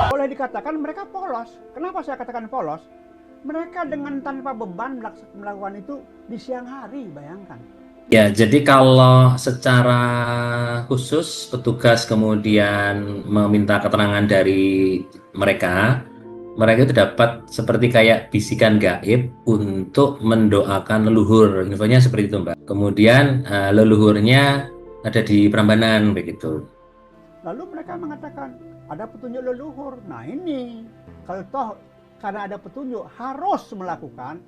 Boleh dikatakan mereka polos. Kenapa saya katakan polos? Mereka dengan tanpa beban melakukan itu di siang hari, bayangkan. Ya, jadi kalau secara khusus petugas kemudian meminta keterangan dari mereka, mereka itu dapat seperti kayak bisikan gaib untuk mendoakan leluhur. Infonya seperti itu, Mbak. Kemudian leluhurnya ada di Prambanan begitu. Lalu mereka mengatakan ada petunjuk leluhur. Nah ini, kalau toh karena ada petunjuk harus melakukan,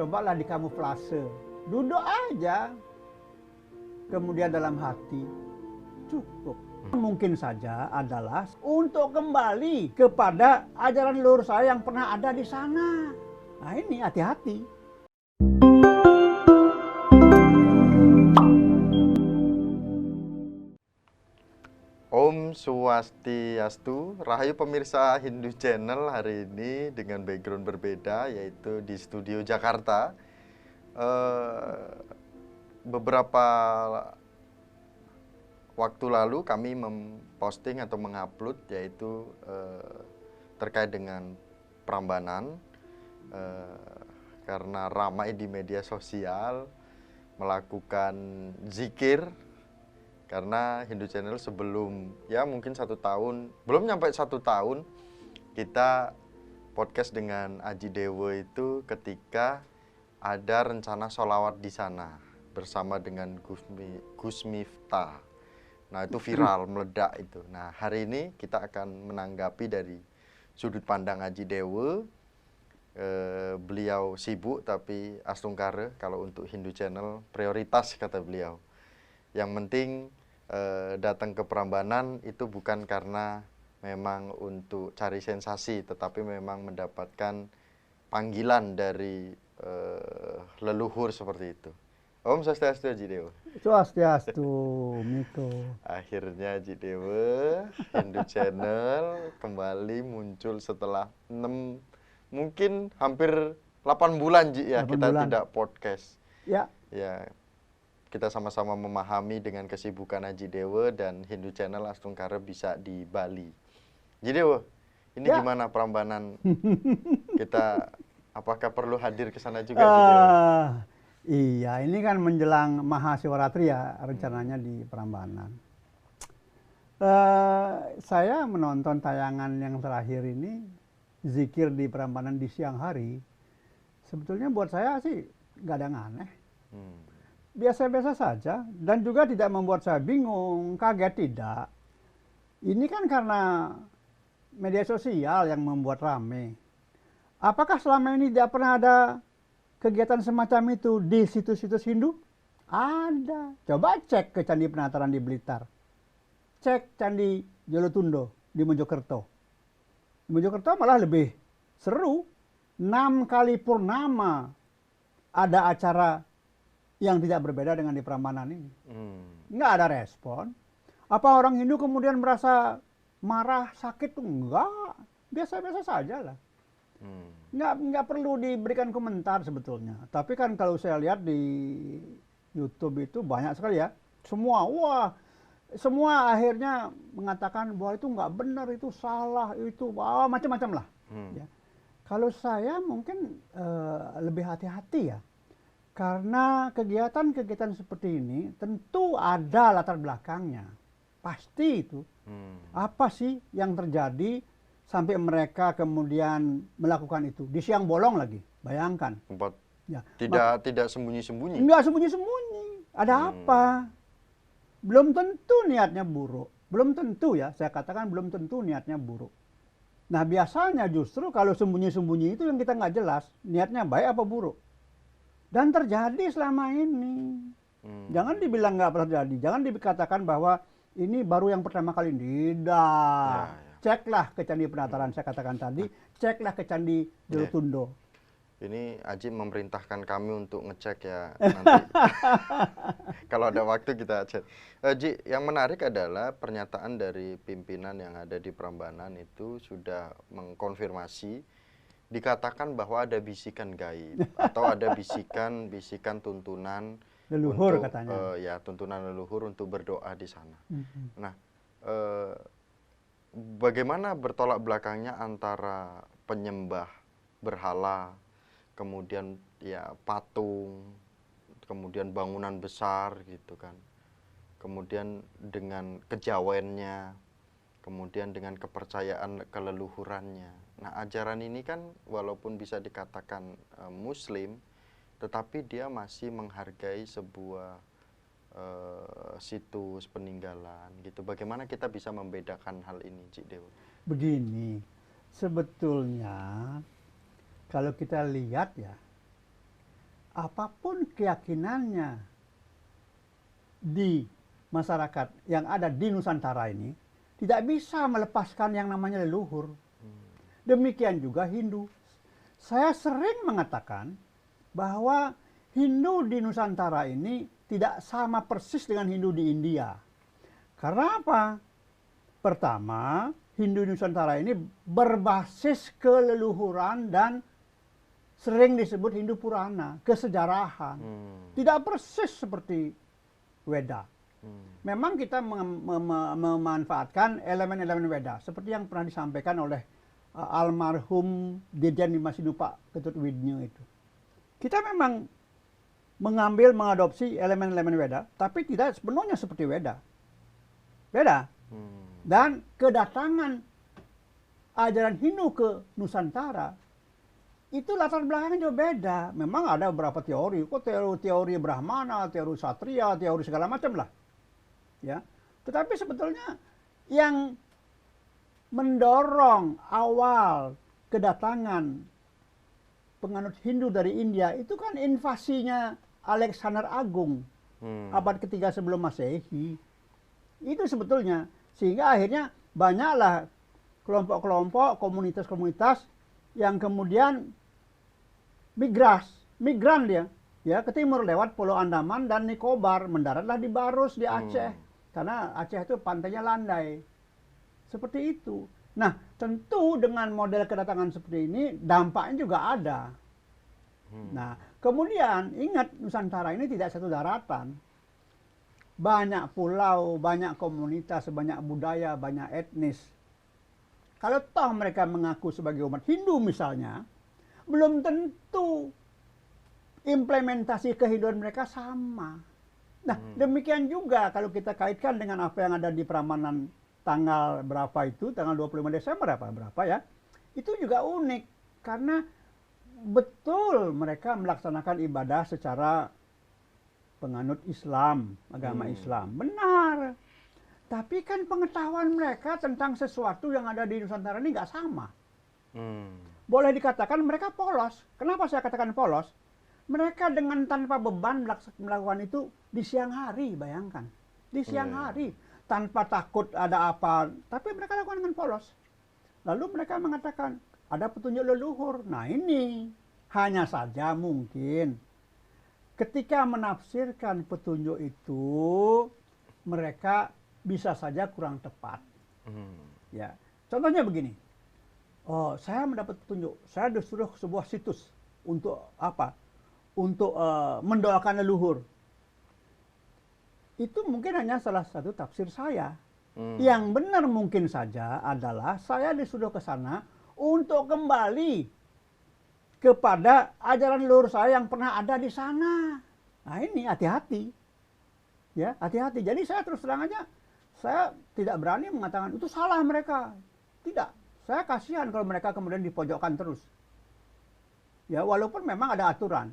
cobalah dikamuflase. Duduk aja, kemudian dalam hati, cukup. Mungkin saja adalah untuk kembali kepada ajaran leluhur saya yang pernah ada di sana. Nah ini hati-hati. Om Swastiastu, rahayu pemirsa Hindu Channel hari ini dengan background berbeda, yaitu di studio Jakarta. Beberapa waktu lalu kami memposting atau mengupload yaitu terkait dengan Prambanan, karena ramai di media sosial melakukan zikir. Karena Hindu Channel sebelum ya mungkin 1 tahun, belum nyampe 1 tahun, kita podcast dengan Aji Dewo itu ketika ada rencana sholawat di sana bersama dengan Gus Miftah. Nah itu viral, meledak itu. Nah hari ini kita akan menanggapi dari sudut pandang Aji Dewo. Beliau sibuk tapi astungkare kalau untuk Hindu Channel prioritas kata beliau. Yang penting datang ke Prambanan itu bukan karena memang untuk cari sensasi, tetapi memang mendapatkan panggilan dari leluhur seperti itu. Om Swastiastu Aji Dewo. Swastiastu, Miko. Akhirnya Aji Dewo, Hindu Channel kembali muncul setelah 6, mungkin hampir 8 bulan Ji ya 8 kita bulan. tidak podcast. Ya. Ya. Kita sama-sama memahami dengan kesibukan Aji Dewo dan Hindu Channel astungkare bisa di Bali. Aji Dewo, ini Ya. gimana Prambanan? Kita apakah perlu hadir ke sana juga Aji Dewo? Iya, ini kan menjelang Mahasiwaratri ya rencananya di Prambanan. Saya menonton tayangan yang terakhir ini, zikir di Prambanan di siang hari. Sebetulnya buat saya sih nggak ada yang aneh. Biasa-biasa saja, dan juga tidak membuat saya bingung, kaget tidak. Ini kan karena media sosial yang membuat rame. Apakah selama ini tidak pernah ada kegiatan semacam itu di situs-situs Hindu? Ada. Coba cek ke Candi Penataran di Blitar. Cek Candi Jolotundo di Mojokerto. Di Mojokerto malah lebih seru. 6 kali purnama ada acara yang tidak berbeda dengan di Prambanan ini. Nggak ada respon. Apa orang Hindu kemudian merasa marah, sakit? Enggak. Biasa-biasa saja lah. Nggak perlu diberikan komentar sebetulnya. Tapi kan kalau saya lihat di YouTube itu banyak sekali ya. Semua akhirnya mengatakan bahwa itu nggak benar, itu salah, itu macam-macam lah. Ya. Kalau saya mungkin lebih hati-hati ya. Karena kegiatan-kegiatan seperti ini tentu ada latar belakangnya. Pasti itu. Apa sih yang terjadi sampai mereka kemudian melakukan itu? Di siang bolong lagi, bayangkan. Ya. Tidak sembunyi-sembunyi. Enggak sembunyi-sembunyi. Ada apa? Belum tentu niatnya buruk. Belum tentu ya, saya katakan belum tentu niatnya buruk. Nah biasanya justru kalau sembunyi-sembunyi itu yang kita nggak jelas, niatnya baik apa buruk. Dan terjadi selama ini. Jangan dibilang nggak pernah terjadi. Jangan dikatakan bahwa ini baru yang pertama kali. Tidak. Ceklah ke Candi Penataran, saya katakan tadi. Ceklah ke Candi Jolotundo. Ini Aji memerintahkan kami untuk ngecek ya nanti. Kalau ada waktu kita cek. Ji, yang menarik adalah pernyataan dari pimpinan yang ada di Prambanan itu sudah mengkonfirmasi, dikatakan bahwa ada bisikan gaib atau ada bisikan tuntunan Leluhur untuk, katanya. ya tuntunan leluhur untuk berdoa di sana. Nah, bagaimana bertolak belakangnya antara penyembah berhala, kemudian ya patung, kemudian bangunan besar gitu kan, kemudian dengan kejawennya, kemudian dengan kepercayaan keleluhurannya. Nah, ajaran ini kan walaupun bisa dikatakan Muslim, tetapi dia masih menghargai sebuah situs peninggalan gitu. Bagaimana kita bisa membedakan hal ini, Cik Dewa? Begini, sebetulnya kalau kita lihat ya, apapun keyakinannya di masyarakat yang ada di Nusantara ini, tidak bisa melepaskan yang namanya leluhur. Demikian juga Hindu. Saya sering mengatakan bahwa Hindu di Nusantara ini tidak sama persis dengan Hindu di India. Karena apa? Pertama, Hindu di Nusantara ini berbasis keleluhuran dan sering disebut Hindu Purana, kesejarahan. Tidak persis seperti Weda. Memang kita memanfaatkan elemen-elemen Weda, seperti yang pernah disampaikan oleh almarhum Dirjen Dimas Sinupa Ketut Widnyo itu. Kita memang mengadopsi elemen-elemen Weda, tapi tidak sepenuhnya seperti Weda. Beda. Dan kedatangan ajaran Hindu ke Nusantara itu latar belakangnya juga beda. Memang ada beberapa teori, teori Brahmana, teori Satria, teori segala macam lah. Ya. Tetapi sebetulnya yang mendorong awal kedatangan penganut Hindu dari India itu kan invasinya Alexander Agung abad ketiga sebelum Masehi. Itu sebetulnya, sehingga akhirnya banyaklah kelompok-kelompok, komunitas-komunitas yang kemudian migran dia ya ke timur lewat Pulau Andaman dan Nicobar, mendaratlah di Barus di Aceh karena Aceh itu pantainya landai. Seperti itu. Nah, tentu dengan model kedatangan seperti ini dampaknya juga ada. Nah, kemudian ingat Nusantara ini tidak satu daratan. Banyak pulau, banyak komunitas, banyak budaya, banyak etnis. Kalau toh mereka mengaku sebagai umat Hindu misalnya, belum tentu implementasi kehidupan mereka sama. Nah, demikian juga kalau kita kaitkan dengan apa yang ada di Prambanan tanggal berapa itu, tanggal 25 Desember berapa ya, itu juga unik karena betul mereka melaksanakan ibadah secara penganut Islam, agama Islam. Benar. Tapi kan pengetahuan mereka tentang sesuatu yang ada di Nusantara ini nggak sama. Boleh dikatakan mereka polos. Kenapa saya katakan polos? Mereka dengan tanpa beban melakukan itu di siang hari, bayangkan. Di siang hari. Tanpa takut ada apa. Tapi mereka lakukan dengan polos. Lalu mereka mengatakan, ada petunjuk leluhur. Nah ini, hanya saja mungkin ketika menafsirkan petunjuk itu, mereka bisa saja kurang tepat. Ya, contohnya begini. Oh, saya mendapat petunjuk. Saya disuruh ke sebuah situs untuk apa? Untuk mendoakan leluhur. Itu mungkin hanya salah satu tafsir saya. Yang benar mungkin saja adalah saya disuruh ke sana untuk kembali kepada ajaran leluhur saya yang pernah ada di sana. Nah ini hati-hati. Ya, hati-hati. Jadi saya terus terang aja, saya tidak berani mengatakan itu salah mereka. Tidak. Saya kasihan kalau mereka kemudian dipojokkan terus. Ya, walaupun memang ada aturan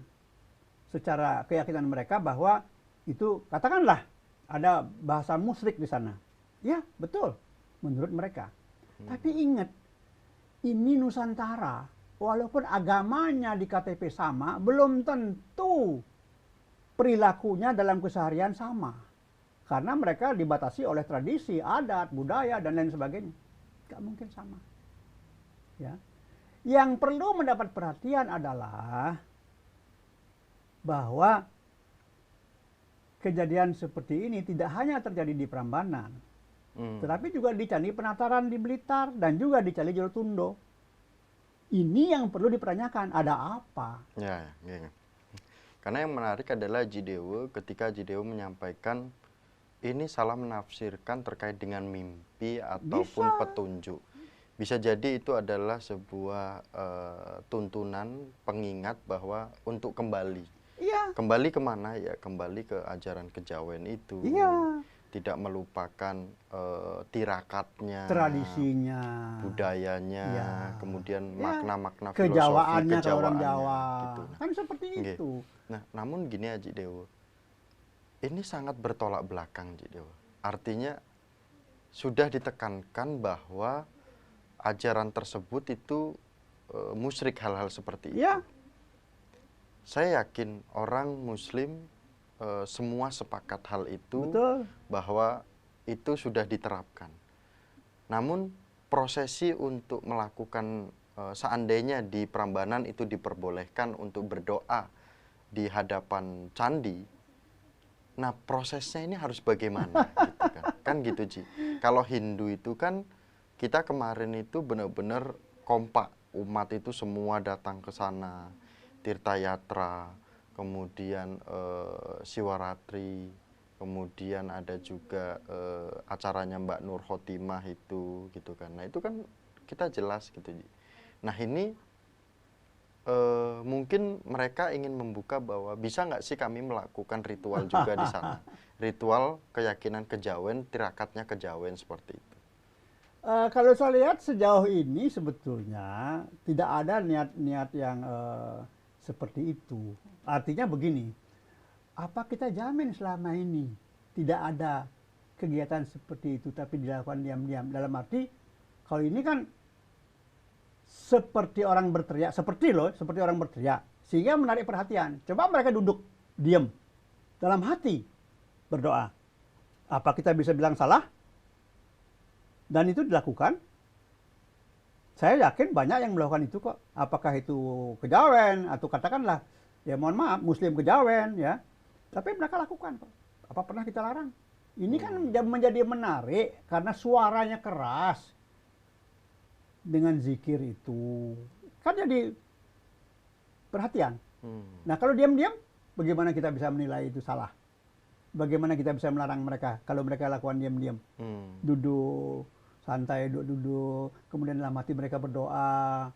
secara keyakinan mereka bahwa itu katakanlah ada bahasa musyrik di sana. Ya, betul menurut mereka. Tapi ingat, ini Nusantara, walaupun agamanya di KTP sama, belum tentu perilakunya dalam keseharian sama. Karena mereka dibatasi oleh tradisi, adat, budaya, dan lain sebagainya. Gak mungkin sama. Ya. Yang perlu mendapat perhatian adalah bahwa kejadian seperti ini tidak hanya terjadi di Prambanan, tetapi juga di Candi Penataran di Blitar dan juga di Candi Jolotundo. Ini yang perlu dipertanyakan, ada apa? Ya, ya. Karena yang menarik adalah Jidewo ketika Jidewo menyampaikan ini salah menafsirkan terkait dengan mimpi ataupun petunjuk. Bisa jadi itu adalah sebuah tuntunan pengingat bahwa untuk kembali. Iya. Kembali kemana ya? Kembali ke ajaran kejawen itu. Iya. Tidak melupakan tirakatnya, Tradisinya, budayanya, ya, kemudian ya, makna-makna kejawaannya filosofi kalau orang kejawaannya. Jawa. Gitu. Nah, Kan seperti itu. Nah, namun gini Haji Dewo, ini sangat bertolak belakang Haji Dewo. Artinya sudah ditekankan bahwa ajaran tersebut itu musyrik hal-hal seperti itu. Ya. Saya yakin orang Muslim semua sepakat hal itu. Betul. Bahwa itu sudah diterapkan. Namun prosesi untuk melakukan seandainya di Prambanan itu diperbolehkan untuk berdoa di hadapan candi. Nah, prosesnya ini harus bagaimana gitu kan. Kan gitu, Ji. Kalau Hindu itu kan kita kemarin itu benar-benar kompak, umat itu semua datang ke sana. Tirtayatra, kemudian Siwaratri, kemudian ada juga acaranya Mbak Nur Khotimah itu gitu kan. Nah, itu kan kita jelas gitu. Nah, ini mungkin mereka ingin membuka bahwa bisa nggak sih kami melakukan ritual juga di sana. Ritual keyakinan kejawen, tirakatnya kejawen seperti itu. Kalau saya lihat sejauh ini sebetulnya tidak ada niat-niat yang seperti itu. Artinya begini, apa kita jamin selama ini tidak ada kegiatan seperti itu tapi dilakukan diam-diam? Dalam arti, kalau ini kan seperti orang berteriak, seperti orang berteriak, sehingga menarik perhatian. Coba mereka duduk diam, dalam hati berdoa. Apa kita bisa bilang salah? Dan itu dilakukan. Saya yakin banyak yang melakukan itu kok. Apakah itu kejawen atau katakanlah, ya mohon maaf, Muslim kejawen ya. Tapi mereka lakukan kok. Apa pernah kita larang? Ini kan menjadi menarik karena suaranya keras dengan zikir itu. Kan jadi perhatian. Nah, kalau diam-diam, bagaimana kita bisa menilai itu salah? Bagaimana kita bisa melarang mereka kalau mereka lakukan diam-diam? Duduk santai, duduk, kemudian dalam hati mereka berdoa.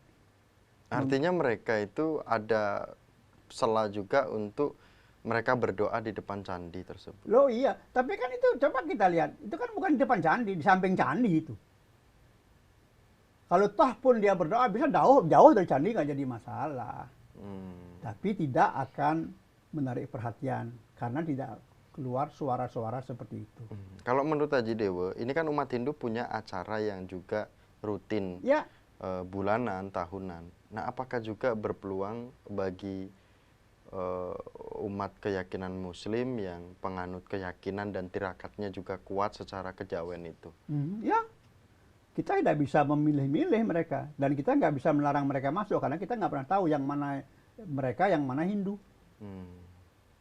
Artinya mereka itu ada sela juga untuk mereka berdoa di depan candi tersebut. Loh iya, tapi kan itu coba kita lihat, itu kan bukan di depan candi, di samping candi itu. Kalau toh pun dia berdoa bisa jauh dari candi nggak jadi masalah. Tapi tidak akan menarik perhatian karena tidak keluar suara-suara seperti itu. Kalau menurut Haji Dewo, ini kan umat Hindu punya acara yang juga rutin, ya, bulanan, tahunan. Nah, apakah juga berpeluang bagi umat keyakinan Muslim yang penganut keyakinan dan tirakatnya juga kuat secara kejawen itu? Ya, kita tidak bisa memilih-milih mereka dan kita nggak bisa melarang mereka masuk karena kita nggak pernah tahu yang mana mereka, yang mana Hindu.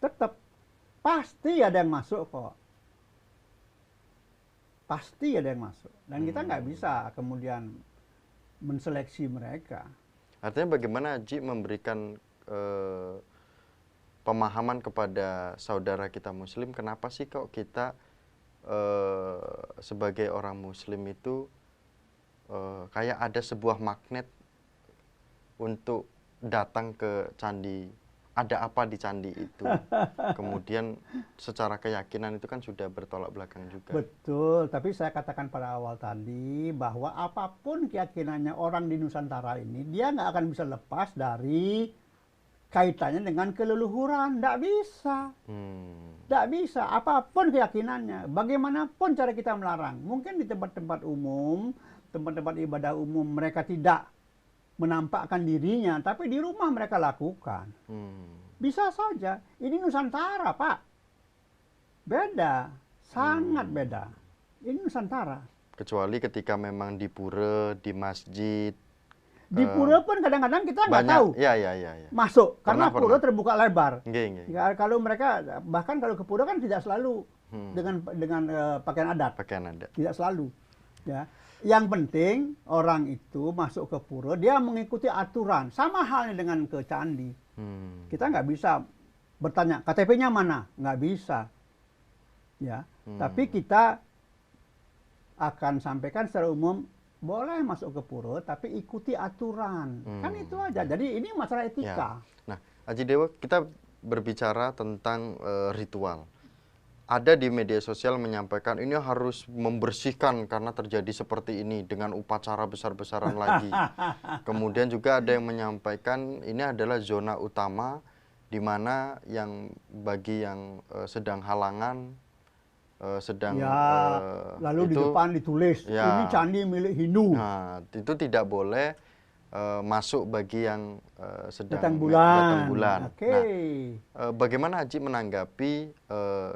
Tetap pasti ada yang masuk kok. Pasti ada yang masuk. Dan kita nggak bisa kemudian menseleksi mereka. Artinya bagaimana Haji memberikan pemahaman kepada saudara kita Muslim, kenapa sih kok kita sebagai orang Muslim itu kayak ada sebuah magnet untuk datang ke candi. Ada apa di candi itu? Kemudian secara keyakinan itu kan sudah bertolak belakang juga. Betul, tapi saya katakan pada awal tadi bahwa apapun keyakinannya orang di Nusantara ini, dia nggak akan bisa lepas dari kaitannya dengan keleluhuran. Nggak bisa. Nggak bisa, apapun keyakinannya, bagaimanapun cara kita melarang. Mungkin di tempat-tempat umum, tempat-tempat ibadah umum mereka tidak menampakkan dirinya, tapi di rumah mereka lakukan. Bisa saja. Ini Nusantara, Pak. Beda. Sangat beda. Ini Nusantara. Kecuali ketika memang di pura, di masjid. Di pura pun kadang-kadang kita nggak banyak. tahu Ya. masuk karena Pernah. pura terbuka lebar. Nggih. Ya, kalau mereka bahkan kalau ke pura kan tidak selalu dengan pakaian adat, Pakaian adat. tidak selalu. Ya, yang penting orang itu masuk ke pura dia mengikuti aturan. Sama halnya dengan ke candi. Kita nggak bisa bertanya KTP-nya mana, nggak bisa. Ya, tapi kita akan sampaikan secara umum boleh masuk ke pura, tapi ikuti aturan. Kan itu aja. Jadi ini masalah etika. Ya. Nah, Haji Dewa, kita berbicara tentang ritual. Ada di media sosial menyampaikan ini harus membersihkan karena terjadi seperti ini dengan upacara besar-besaran lagi. Kemudian juga ada yang menyampaikan ini adalah zona utama di mana yang bagi yang sedang halangan sedang lalu di depan ditulis ini candi milik Hindu. Nah, itu tidak boleh masuk bagi yang sedang datang bulan. Okay. Nah, bagaimana Haji menanggapi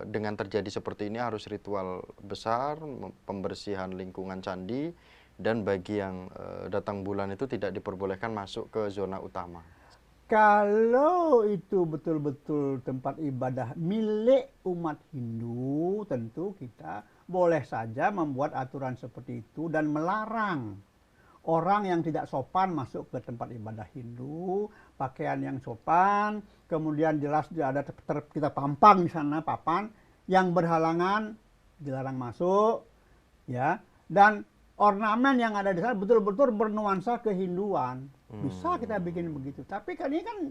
dengan terjadi seperti ini harus ritual besar pembersihan lingkungan candi dan bagi yang datang bulan itu tidak diperbolehkan masuk ke zona utama? Kalau itu betul-betul tempat ibadah milik umat Hindu, tentu kita boleh saja membuat aturan seperti itu dan melarang orang yang tidak sopan masuk ke tempat ibadah Hindu, pakaian yang sopan, kemudian jelas ada kita pampang di sana papan, yang berhalangan dilarang masuk, ya, dan ornamen yang ada di sana betul-betul bernuansa kehinduan. Bisa kita bikin begitu. Tapi kan ini kan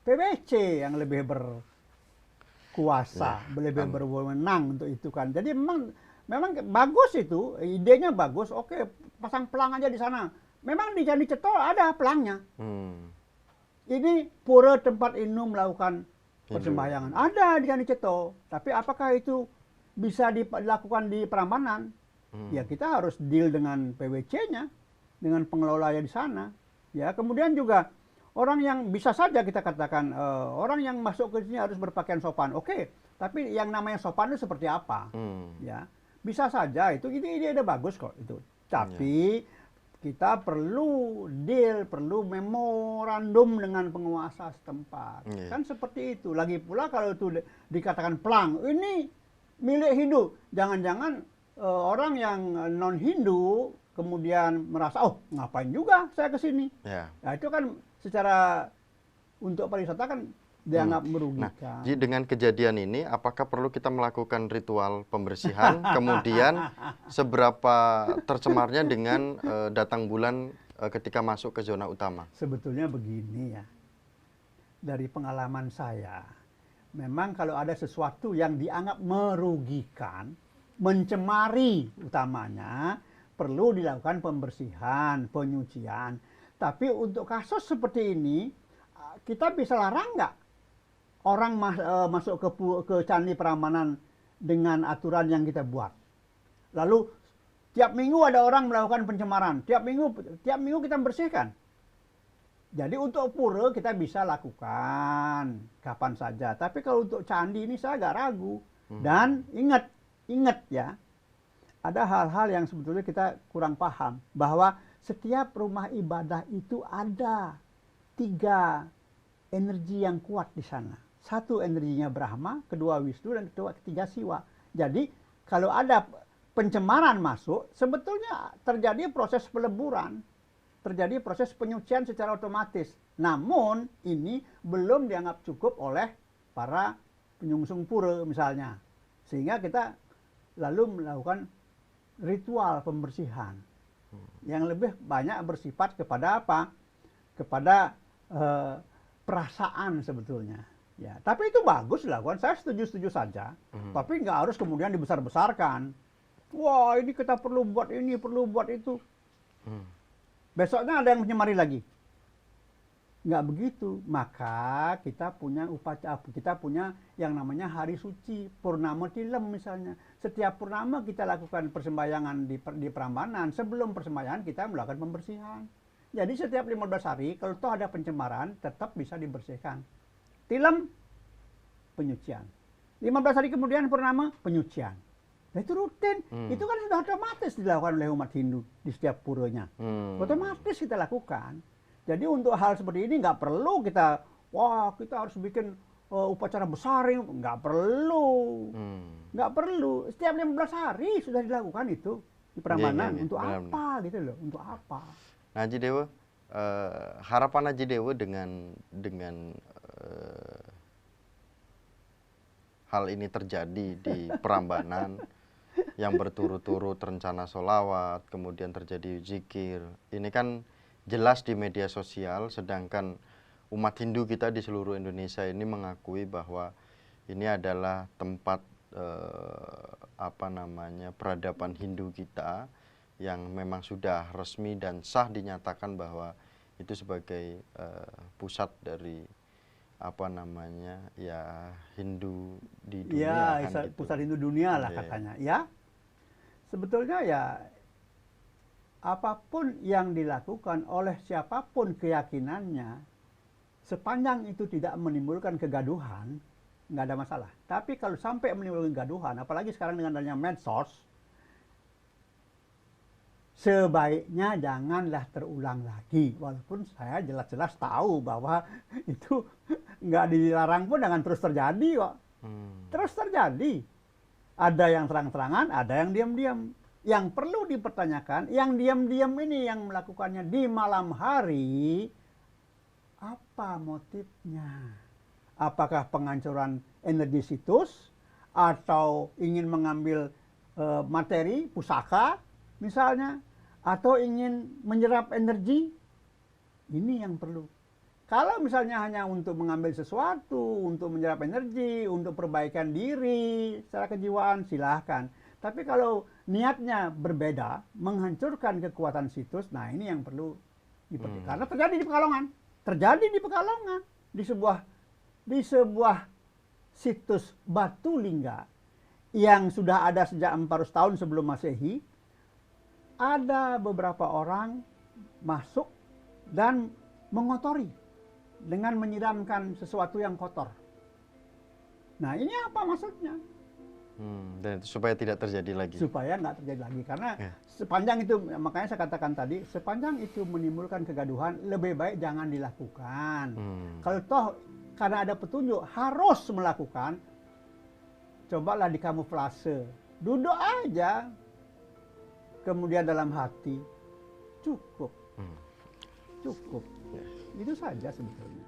PBC yang lebih berkuasa, lebih berwenang untuk itu kan. Jadi memang bagus itu, idenya bagus. Oke, pasang pelang aja di sana. Memang di Candi Ceto ada pelangnya. Ini pura tempat Hindu melakukan persembahyangan. Ada di Candi Ceto. Tapi apakah itu bisa dilakukan di Prambanan? Ya kita harus deal dengan PWC-nya, dengan pengelolanya di sana. Ya, kemudian juga orang yang bisa saja kita katakan orang yang masuk ke sini harus berpakaian sopan. Oke, tapi yang namanya sopan itu seperti apa? Ya, bisa saja itu ide bagus kok itu. Tapi kita perlu deal, perlu memorandum dengan penguasa setempat. Kan seperti itu. Lagi pula kalau itu dikatakan pelang, ini milik Hindu. Jangan-jangan orang yang non Hindu kemudian merasa, oh ngapain juga saya ke sini. Nah itu kan secara untuk pariwisata kan dianggap merugikan. Nah, jadi dengan kejadian ini, apakah perlu kita melakukan ritual pembersihan? Kemudian seberapa tercemarnya dengan datang bulan ketika masuk ke zona utama? Sebetulnya begini ya, dari pengalaman saya, memang kalau ada sesuatu yang dianggap merugikan, mencemari utamanya, perlu dilakukan pembersihan, penyucian. Tapi untuk kasus seperti ini, kita bisa larang nggak orang masuk ke Candi Prambanan dengan aturan yang kita buat? Lalu tiap minggu ada orang melakukan pencemaran, tiap minggu kita bersihkan. Jadi untuk pura kita bisa lakukan kapan saja. Tapi kalau untuk candi ini saya agak ragu. Dan ingat ya, ada hal-hal yang sebetulnya kita kurang paham, bahwa setiap rumah ibadah itu ada 3 energi yang kuat di sana. 1 energinya Brahma, 2 Wisnu, dan 3 Siwa. Jadi kalau ada pencemaran masuk, sebetulnya terjadi proses peleburan, terjadi proses penyucian secara otomatis. Namun ini belum dianggap cukup oleh para penyungsung pura misalnya. Sehingga kita lalu melakukan ritual pembersihan yang lebih banyak bersifat kepada apa? Kepada perasaan sebetulnya. Ya, tapi itu bagus dilakukan. Saya setuju saja. Tapi nggak harus kemudian dibesar-besarkan. Wah, ini kita perlu buat ini, perlu buat itu. Besoknya ada yang menyemari lagi. Nggak begitu. Maka kita punya upacara, kita punya yang namanya hari suci, Purnama Tilem misalnya. Setiap purnama kita lakukan persembahyangan di Prambanan. Sebelum persembahyangan kita melakukan pembersihan. Jadi setiap 15 hari kalau toh ada pencemaran tetap bisa dibersihkan. Tilem penyucian. 15 hari kemudian purnama penyucian. Nah, itu rutin. Itu kan sudah otomatis dilakukan oleh umat Hindu di setiap puranya. Otomatis kita lakukan. Jadi untuk hal seperti ini nggak perlu kita, wah kita harus bikin upacara besar, nggak perlu. Nggak perlu. Setiap 15 hari sudah dilakukan itu di Prambanan. Untuk apa gitu loh? Untuk apa? Nah, Haji Dewa, harapan Haji Dewa dengan hal ini terjadi di Prambanan yang berturut-turut rencana sholawat, kemudian terjadi zikir. Ini kan jelas di media sosial, sedangkan umat Hindu kita di seluruh Indonesia ini mengakui bahwa ini adalah tempat peradaban Hindu kita yang memang sudah resmi dan sah dinyatakan bahwa itu sebagai pusat dari Hindu di dunia, ya, kan gitu. Pusat Hindu dunia lah katanya. Ya, sebetulnya ya apapun yang dilakukan oleh siapapun keyakinannya, sepanjang itu tidak menimbulkan kegaduhan, nggak ada masalah. Tapi kalau sampai menimbulkan kegaduhan, apalagi sekarang dengan adanya medsos, sebaiknya janganlah terulang lagi. Walaupun saya jelas-jelas tahu bahwa itu nggak dilarang pun dengan terus terjadi kok. Terus terjadi. Ada yang terang-terangan, ada yang diam-diam. Yang perlu dipertanyakan, yang diam-diam ini yang melakukannya di malam hari, apa motifnya? Apakah penghancuran energi situs, atau ingin mengambil materi, pusaka misalnya, atau ingin menyerap energi? Ini yang perlu. Kalau misalnya hanya untuk mengambil sesuatu, untuk menyerap energi, untuk perbaikan diri secara kejiwaan, silahkan. Tapi kalau niatnya berbeda, menghancurkan kekuatan situs, nah ini yang perlu diperhatikan. Karena terjadi di Pekalongan. Terjadi di Pekalongan. Di sebuah situs batu lingga yang sudah ada sejak 400 tahun sebelum Masehi, ada beberapa orang masuk dan mengotori dengan menyiramkan sesuatu yang kotor. Nah, ini apa maksudnya? Dan supaya tidak terjadi lagi. Supaya nggak terjadi lagi. Karena sepanjang itu, makanya saya katakan tadi, sepanjang itu menimbulkan kegaduhan, lebih baik jangan dilakukan. Kalau toh karena ada petunjuk harus melakukan, cobalah dikamuflase. Duduk aja, kemudian dalam hati, cukup. Cukup. Itu saja sebetulnya.